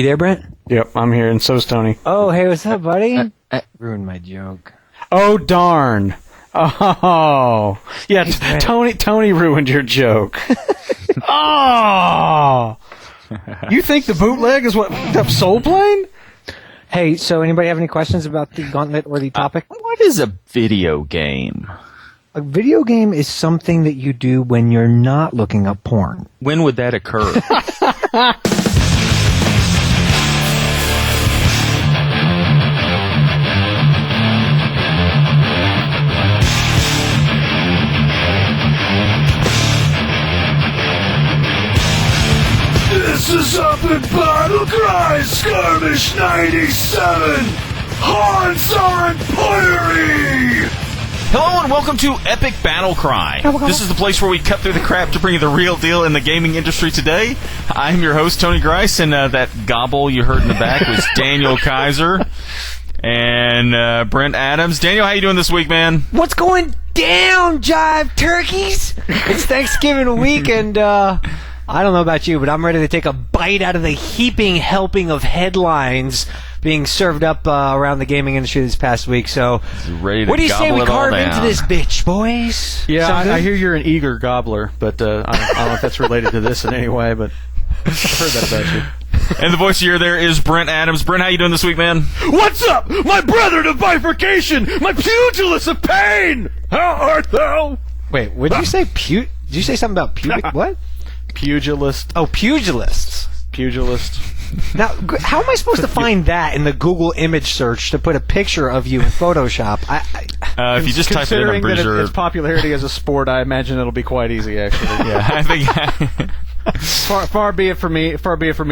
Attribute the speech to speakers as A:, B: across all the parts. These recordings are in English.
A: You there, Brent?
B: Yep, I'm here, and so's Tony.
A: Oh, hey, what's up, buddy? Ruined my joke.
B: Oh, darn. Oh. Yeah, Tony ruined your joke. Oh. You think the bootleg is what fucked up Soul Plane?
A: Hey, so anybody have any questions about the gauntlet or the topic?
C: What is a video game?
A: A video game is something that you do when you're not looking up porn.
C: When would that occur?
D: This is Epic Battle Cry Skirmish 97! Horns on Pottery!
C: Hello and welcome to Epic Battle Cry. This is the place where we cut through the crap to bring you the real deal in the gaming industry today. I'm your host, Tony Grice, and that gobble you heard in the back was Daniel Kayser and Brent Adams. Daniel, how you doing this week, man?
A: What's going down, Jive Turkeys? It's Thanksgiving week, and I don't know about you, but I'm ready to take a bite out of the heaping helping of headlines being served up around the gaming industry this past week. So, what do you say we carve into this bitch, boys?
B: Yeah, I hear you're an eager gobbler, but I don't know if that's related to this in any way, but I've heard that about you.
C: And the voice you hear there is Brent Adams. Brent, how you doing this week, man?
D: What's up, my brethren of bifurcation, my pugilists of pain? How art thou?
A: Wait, what did you say? Did you say something about pubic? What?
B: Pugilist.
A: Oh, pugilists.
B: Pugilist.
A: Now, how am I supposed to find that in the Google image search to put a picture of you in Photoshop?
C: If you just type it in, I'm pretty sure.
B: Its popularity as a sport, I imagine it'll be quite easy, actually.
C: Yeah, I think.
B: Far be it for me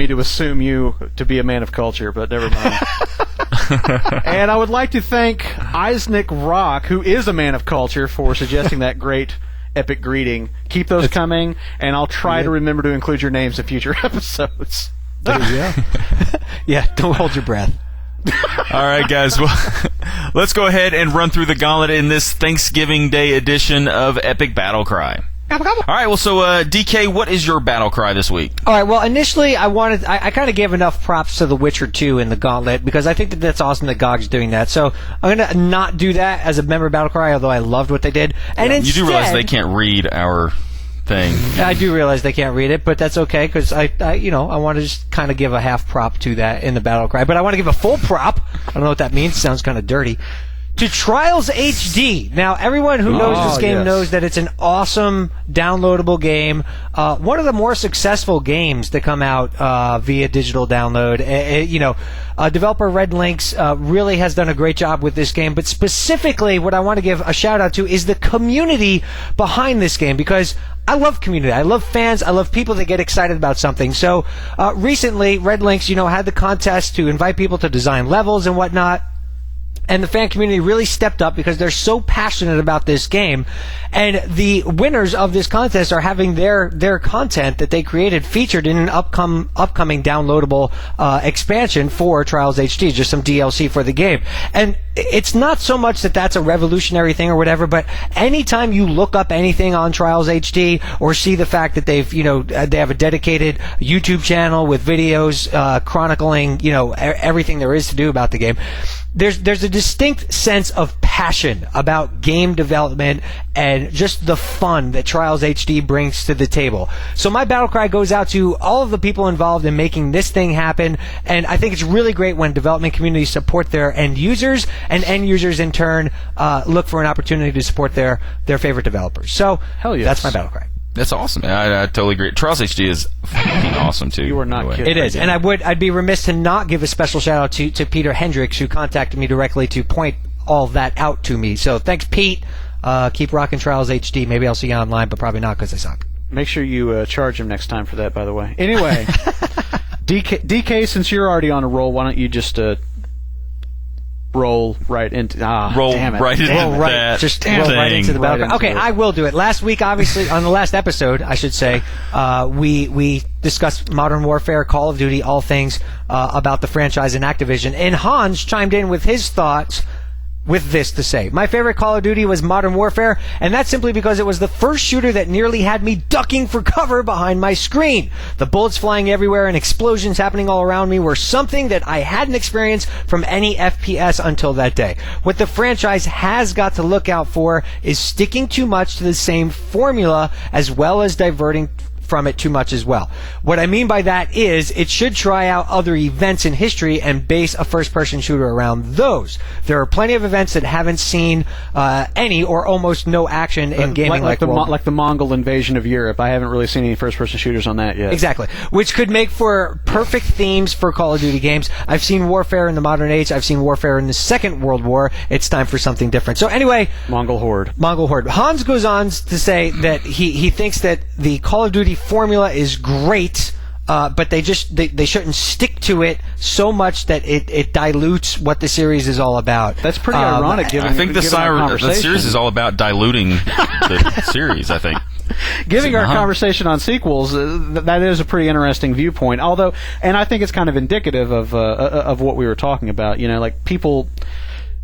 B: to assume you to be a man of culture, but never mind. And I would like to thank Eisnick Rock, who is a man of culture, for suggesting that great epic greeting. Keep those coming, and I'll try to remember to include your names in future episodes.
A: Yeah, don't hold your breath.
C: All right, guys. Well, let's go ahead and run through the gauntlet in this Thanksgiving Day edition of Epic Battle Cry. All right, well, so DK, what is your battle cry this week?
A: All right, well, initially I kind of gave enough props to The Witcher 2 in the gauntlet because I think that's awesome that GOG's doing that. So I'm going to not do that as a member battle cry, although I loved what they did. And instead,
C: you do realize they can't read our thing.
A: I do realize they can't read it, but that's okay because I want to just kind of give a half prop to that in the battle cry. But I want to give a full prop. I don't know what that means. It sounds kind of dirty. To Trials HD. Now, everyone who knows this game knows that it's an awesome, downloadable game. One of the more successful games to come out via digital download. Developer Red Links really has done a great job with this game. But specifically, what I want to give a shout-out to is the community behind this game. Because I love community. I love fans. I love people that get excited about something. So, recently, Red Links, had the contest to invite people to design levels and whatnot. And the fan community really stepped up because they're so passionate about this game. And the winners of this contest are having their content that they created featured in an upcoming downloadable expansion for Trials HD, just some DLC for the game. And it's not so much that that's a revolutionary thing or whatever, but anytime you look up anything on Trials HD or see the fact that they have a dedicated YouTube channel with videos chronicling, everything there is to do about the game, there's a distinct sense of passion about game development and just the fun that Trials HD brings to the table. So my battle cry goes out to all of the people involved in making this thing happen, and I think it's really great when development communities support their end users, and end users in turn look for an opportunity to support their favorite developers. So
B: hell yes.
A: That's my battle cry.
C: That's awesome. I totally agree. Trials HD is fucking awesome too.
B: You are not kidding.
A: It is, and I'd be remiss to not give a special shout out to Peter Hendricks, who contacted me directly to point all that out to me. So thanks, Pete. Keep rocking Trials HD. Maybe I'll see you online, but probably not because I suck.
B: Make sure you charge him next time for that, by the way. Anyway, DK, since you're already on a roll, why don't you just roll right into
C: roll right into
A: the battle. Okay, I will do it. Last week, obviously, on the last episode, I should say, we discussed Modern Warfare, Call of Duty, all things about the franchise and Activision. And Hans chimed in with his thoughts with this to say. My favorite Call of Duty was Modern Warfare, and that's simply because it was the first shooter that nearly had me ducking for cover behind my screen. The bullets flying everywhere and explosions happening all around me were something that I hadn't experienced from any FPS until that day. What the franchise has got to look out for is sticking too much to the same formula as well as diverting from it too much as well. What I mean by that is it should try out other events in history and base a first-person shooter around those. There are plenty of events that haven't seen any or almost no action in gaming
B: like the Mongol invasion of Europe. I haven't really seen any first-person shooters on that yet.
A: Exactly. Which could make for perfect themes for Call of Duty games. I've seen warfare in the modern age. I've seen warfare in the Second World War. It's time for something different. So anyway,
B: Mongol Horde.
A: Hans goes on to say that he thinks that the Call of Duty formula is great, but they shouldn't stick to it so much that it dilutes what the series is all about.
B: That's pretty ironic.
C: I think the series is all about diluting the series. I think.
B: Given our conversation on sequels, that is a pretty interesting viewpoint. Although, and I think it's kind of indicative of what we were talking about. You know, like people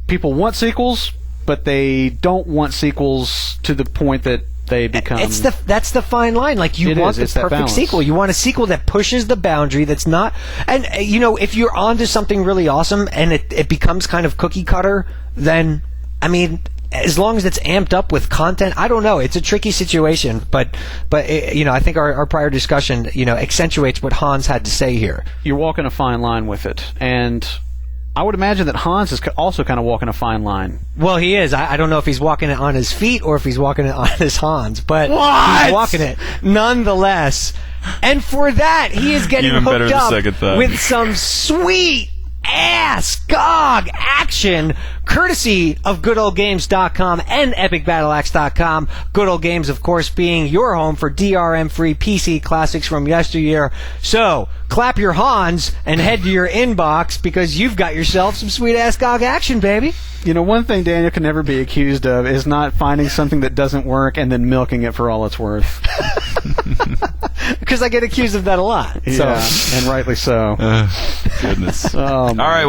B: want sequels, but they don't want sequels to the point that they become.
A: That's the fine line. Like you want the perfect sequel. You want a sequel that pushes the boundary. That's not. And you know, if you're onto something really awesome and it becomes kind of cookie cutter, then I mean, as long as it's amped up with content, I don't know. It's a tricky situation, but you know, I think our prior discussion, you know, accentuates what Hans had to say here.
B: You're walking a fine line with it, and I would imagine that Hans is also kind of walking a fine line.
A: Well, he is. I don't know if he's walking it on his feet or if he's walking it on his Hans, but he's walking it nonetheless. And for that, he is getting hooked up with some sweet ass GOG action courtesy of goodoldgames.com and epicbattleaxe.com. Good Old Games, of course, being your home for DRM-free PC classics from yesteryear. So, clap your Hans and head to your inbox because you've got yourself some sweet-ass GOG action, baby.
B: You know, one thing Daniel can never be accused of is not finding something that doesn't work and then milking it for all it's worth.
A: Because I get accused of that a lot.
B: Yeah, and rightly so.
C: Goodness. All right.